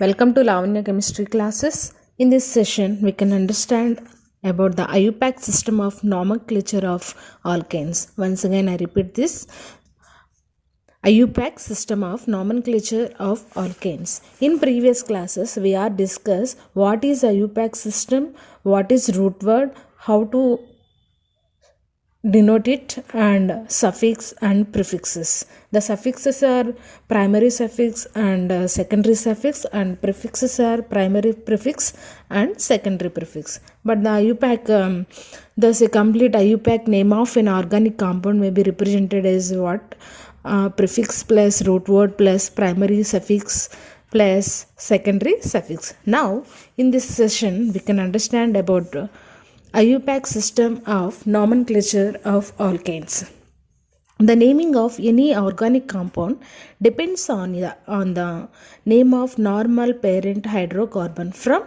Welcome to Lavanya Chemistry classes. In this session, we can understand about the IUPAC system of nomenclature of alkanes. Once again, I repeat this. IUPAC system of nomenclature of alkanes. In previous classes, we are discussed what is IUPAC system, what is root word, how to denote it, and suffix and prefixes. The suffixes are primary suffix and secondary suffix, and prefixes are primary prefix and secondary prefix. But the IUPAC, thus a complete IUPAC name of an organic compound may be represented as what? Prefix plus root word plus primary suffix plus secondary suffix. Now, in this session, we can understand about IUPAC system of nomenclature of alkanes. The naming of any organic compound depends on the name of normal parent hydrocarbon from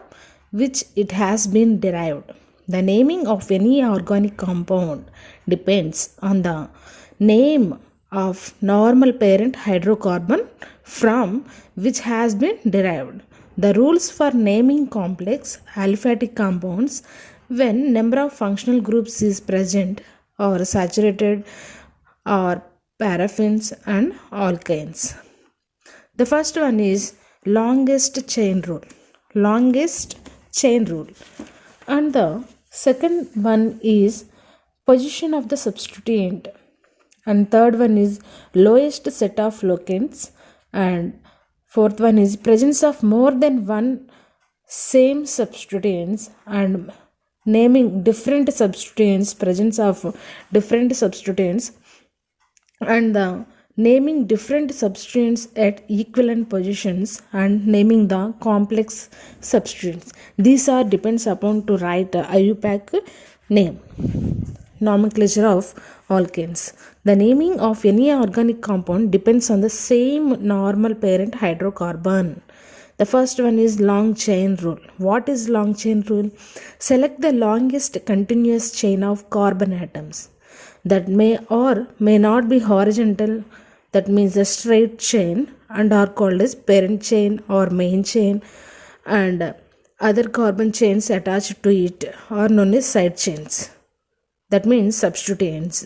which it has been derived. The naming of any organic compound depends on the name of normal parent hydrocarbon from which has been derived. The rules for naming complex aliphatic compounds when number of functional groups is present or saturated or paraffins and alkanes. The first one is longest chain rule. Longest chain rule. And the second one is position of the substituent. And third one is lowest set of locates. And fourth one is presence of more than one same substituents and naming different substituents, presence of different substituents, and the naming different substituents at equivalent positions and naming the complex substituents. These are depends upon to write IUPAC name. Nomenclature of alkanes. The naming of any organic compound depends on the same normal parent hydrocarbon. The first one is long chain rule. What is long chain rule? Select the longest continuous chain of carbon atoms that may or may not be horizontal, that means a straight chain, and are called as parent chain or main chain, and other carbon chains attached to it are known as side chains, that means substituents.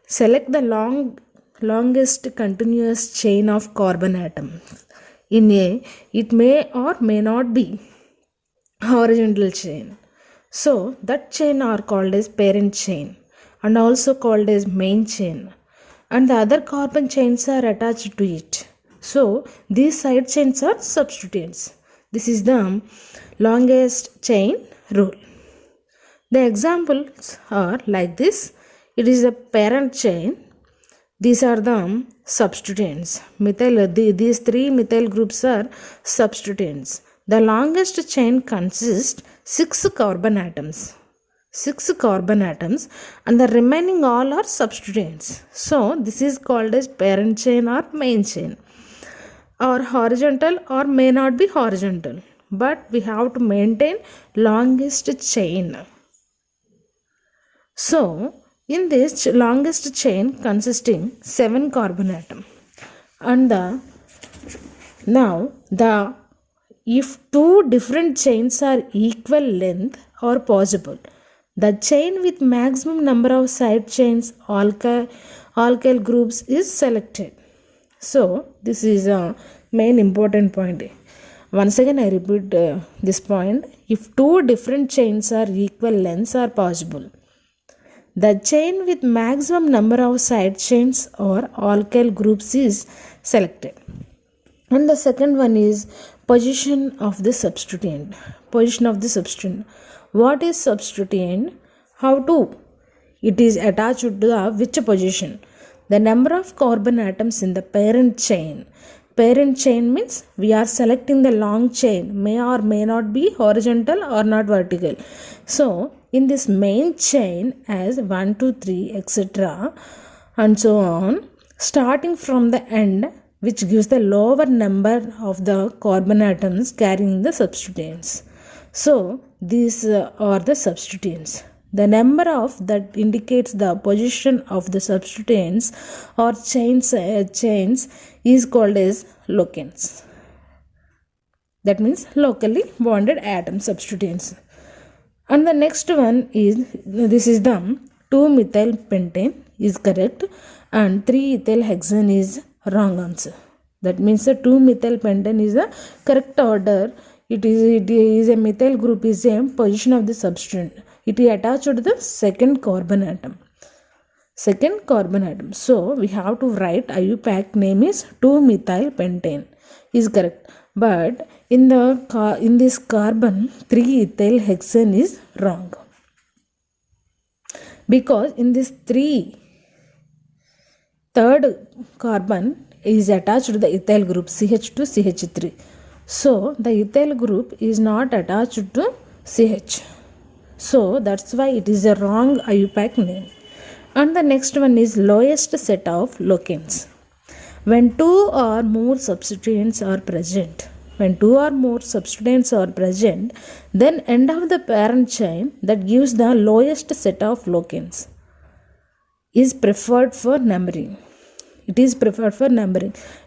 Select the longest continuous chain of carbon atoms. In A, it may or may not be horizontal chain. So, that chain are called as parent chain and also called as main chain. And the other carbon chains are attached to it. So, these side chains are substituents. This is the longest chain rule. The examples are like this. It is a parent chain. These are the substituents. These three methyl groups are substituents. The longest chain consists 6 carbon atoms. 6 carbon atoms, and the remaining all are substituents. So this is called as parent chain or main chain, or horizontal or may not be horizontal. But we have to maintain longest chain. So in this longest chain consisting 7 carbon atom, and if two different chains are equal length or possible, the chain with maximum number of side chains alkyl groups is selected. So this is a main important point. Once again I repeat this point. If two different chains are equal lengths are possible, the chain with maximum number of side chains or alkyl groups is selected. And the second one is position of the substituent. Position of the substituent. What is substituent? How to? It is attached to the which position? The number of carbon atoms in the parent chain. Parent chain means we are selecting the long chain, may or may not be horizontal or not vertical. So in this main chain as 1, 2, 3, etc. and so on, starting from the end, which gives the lower number of the carbon atoms carrying the substituents. So these are the substituents. The number of that indicates the position of the substituents or chains is called as locates. That means locally bonded atom substituents. And the next one is, this is the 2-methyl pentane is correct and 3-ethyl hexane is wrong answer. That means the 2-methyl pentane is the correct order. It is a methyl group is a position of the substituent. It is attached to the second carbon atom. So we have to write IUPAC name is 2-methyl pentane is correct. But in this carbon 3-ethyl hexane is wrong. Because in this third carbon is attached to the ethyl group CH2 CH3. So the ethyl group is not attached to CH. So that's why it is a wrong IUPAC name. And the next one is lowest set of locanes. When two or more substituents are present, then end of the parent chain that gives the lowest set of locanes is preferred for numbering.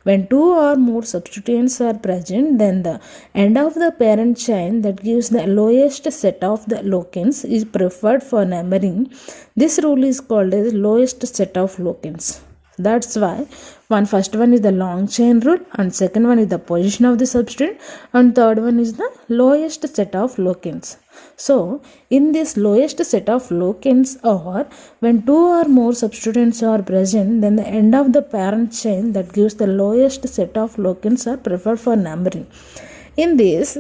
When two or more substituents are present, then the end of the parent chain that gives the lowest set of the locanes is preferred for numbering. This rule is called as lowest set of locanes. That's why first one is the long chain rule, and second one is the position of the substituent, and third one is the lowest set of locanes. So in this lowest set of locanes, or when two or more substituents are present, then the end of the parent chain that gives the lowest set of locanes are preferred for numbering. In this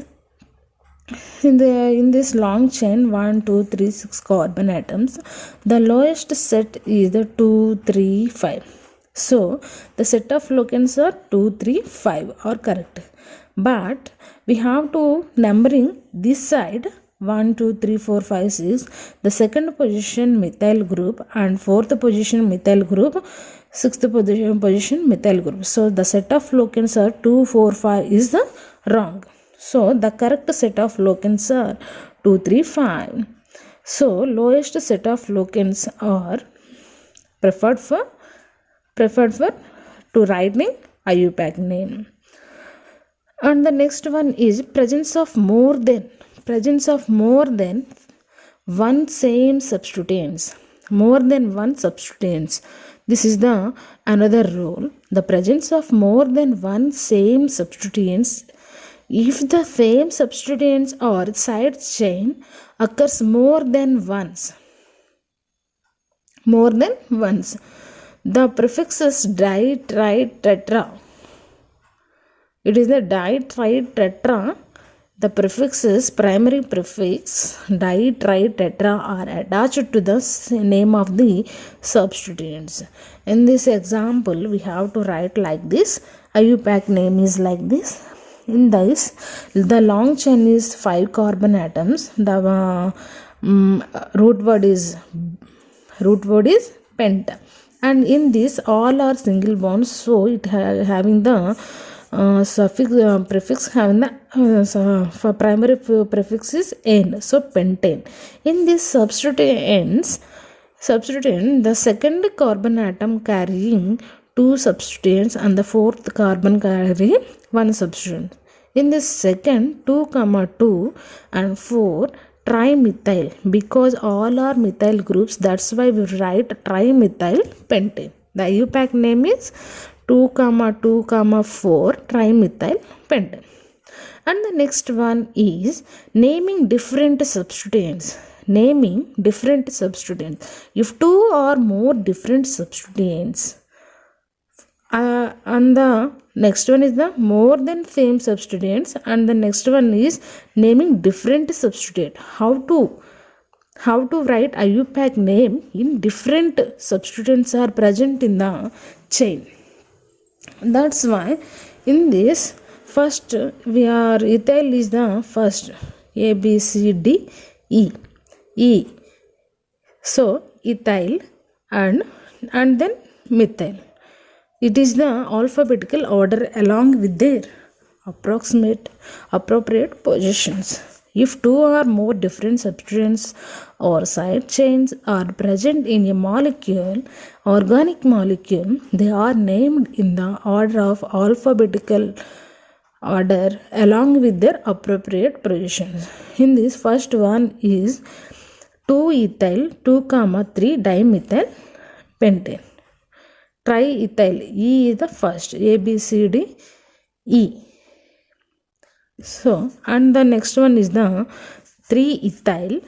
long chain 1, 2, 3, 6 carbon atoms, the lowest set is the 2, 3, 5. So the set of locanes are 2, 3, 5 are correct. But we have to numbering this side 1, 2, 3, 4, 5, 6, the second position methyl group, and fourth position methyl group, sixth position methyl group. So the set of locanes are 2, 4, 5 is the wrong. So the correct set of locanes are 2, 3, 5. So lowest set of locanes are preferred for to writing IUPAC name. And the next one is presence of more than one same substituents. This is the another rule. The presence of more than one same substituents. If the same substituents or side chain occurs more than once, the prefix is di, tri, tetra. It is the di, tri, tetra. The prefixes, primary prefix, di, tri, tetra are attached to the name of the substituents. In this example, we have to write like this. IUPAC name is like this. In this, the long chain is 5 carbon atoms. The root word is penta. And in this, all are single bonds. So it having the prefix having the for primary prefix is N. So pentane. In this substituent, the second carbon atom carrying 2 substituents and the fourth carbon carrying 1 substituent. In this second 2, 2 and 4 trimethyl, because all are methyl groups, that's why we write trimethyl pentane. The IUPAC name is 2, 2, 4 trimethyl pentane. And the next one is naming different substituents. If 2 or more different substituents, and the next one is the more than same substituents, and the next one is naming different substituent. How to write IUPAC name in different substituents are present in the chain. That's why in this first ethyl is the first, A, B, C, D, E. So ethyl and then methyl. It is the alphabetical order along with their appropriate positions. If 2 or more different substituents or side chains are present in a organic molecule, they are named in the order of alphabetical order along with their appropriate positions. In this, first one is 2-ethyl 2-3 dimethyl pentane. Triethyl, E is the first, A, B, C, D, E. So, and the next one is the 3-ethyl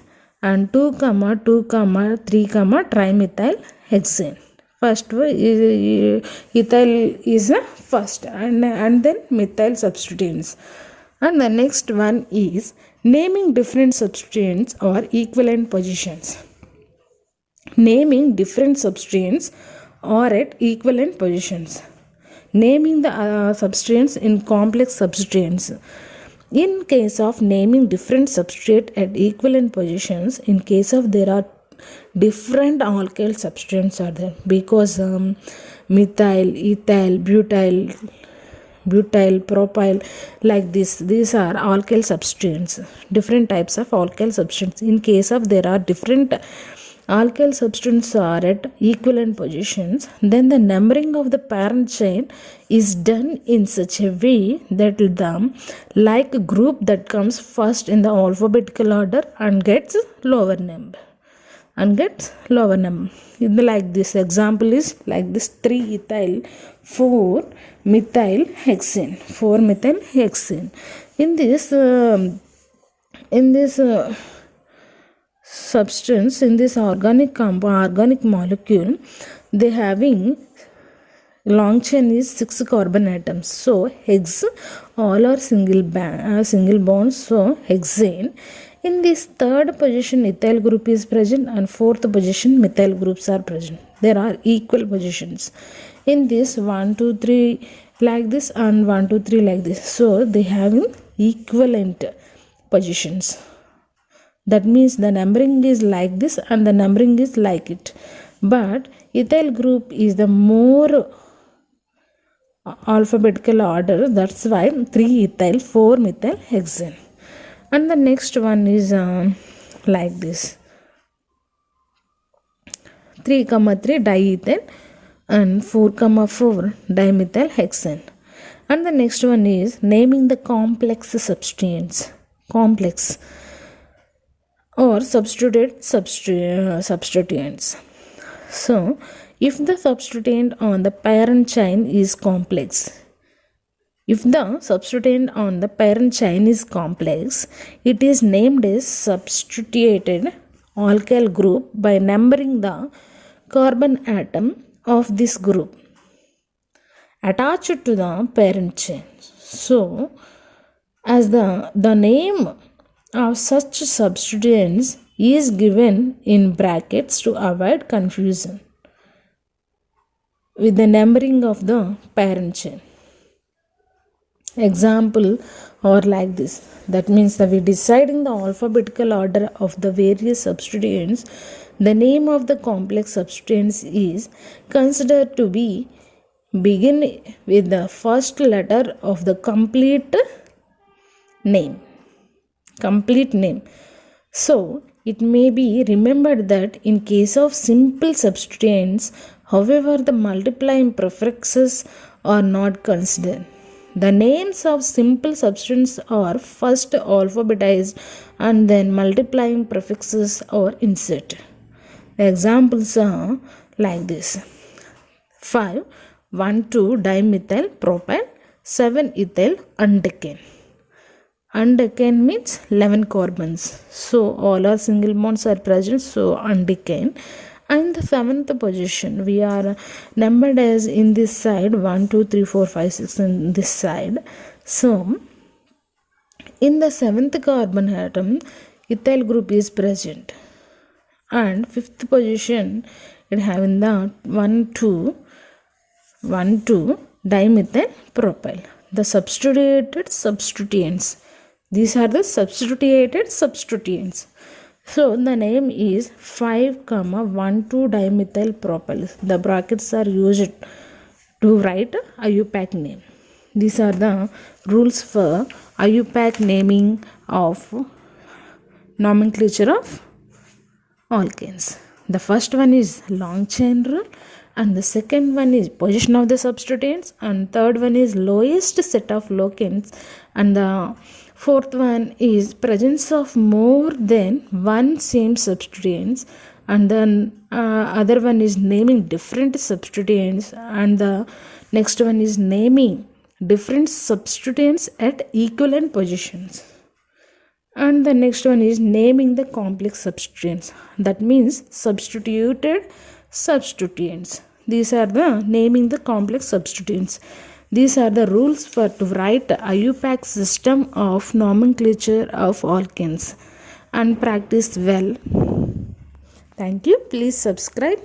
and 2-2, 3, trimethyl hexane. First one is ethyl is the first, and then methyl substituents. And the next one is naming different substituents or equivalent positions. Naming different substituents or at equivalent positions. Naming the substituents in complex substituents. In case of naming different substrate at equivalent positions, in case of there are different alkyl substituents are there, because methyl, ethyl, butyl, propyl, like this, these are alkyl substituents, different types of alkyl substituents. In case of there are different alkyl substituents are at equivalent positions, then the numbering of the parent chain is done in such a way that the like group that comes first in the alphabetical order and gets lower number. Like this example is like this: 3-ethyl 4-methyl hexane. 4-methyl hexane. In this substance, in this organic molecule, they having long chain is 6 carbon atoms. So hex, all are single bonds. So hexane. In this third position, ethyl group is present, and fourth position, methyl groups are present. There are equal positions. In this 1, 2, 3 like this, and 1, 2, 3 like this. So they having equivalent positions. That means the numbering is like this and the numbering is like it. But ethyl group is the more alphabetical order. That's why 3-ethyl 4-methyl hexane. And the next one is like this: 3, 3 diethyl and 4, 4 dimethyl hexane. And the next one is naming the complex substituents. Complex or substituents. So, if the substituent on the parent chain is complex, it is named as substituted alkyl group by numbering the carbon atom of this group attached to the parent chain. So, as the name of such substituents is given in brackets to avoid confusion with the numbering of the parent chain. Example or like this. That means that we deciding the alphabetical order of the various substituents, the name of the complex substituents is considered to be begin with the first letter of the complete name. So, it may be remembered that in case of simple substituents, however, the multiplying prefixes are not considered. The names of simple substituents are first alphabetized and then multiplying prefixes are inserted. The examples are like this: 5, 1, 2 dimethyl propyl, 7 ethyl undecane. Undecane means 11 carbons. So all our single bonds are present. So undecane. And the 7th position we are numbered as in this side 1, 2, 3, 4, 5, 6 in this side. So in the 7th carbon atom, ethyl group is present. And 5th position it having the 1, 2 dimethyl propyl. The substituted substituents. These are the substituted substituents. So the name is 5, 1, 2 dimethyl propyl. The brackets are used to write IUPAC name. These are the rules for IUPAC naming of nomenclature of alkanes. The first one is long chain rule, and the second one is position of the substituents, and third one is lowest set of locants, and the fourth one is presence of more than one same substituents, and then other one is naming different substituents, and the next one is naming different substituents at equivalent positions. And the next one is naming the complex substituents, that means substituted substituents. These are the naming the complex substituents. These are the rules for to write IUPAC system of nomenclature of alkanes, and practice well. Thank you. Please subscribe.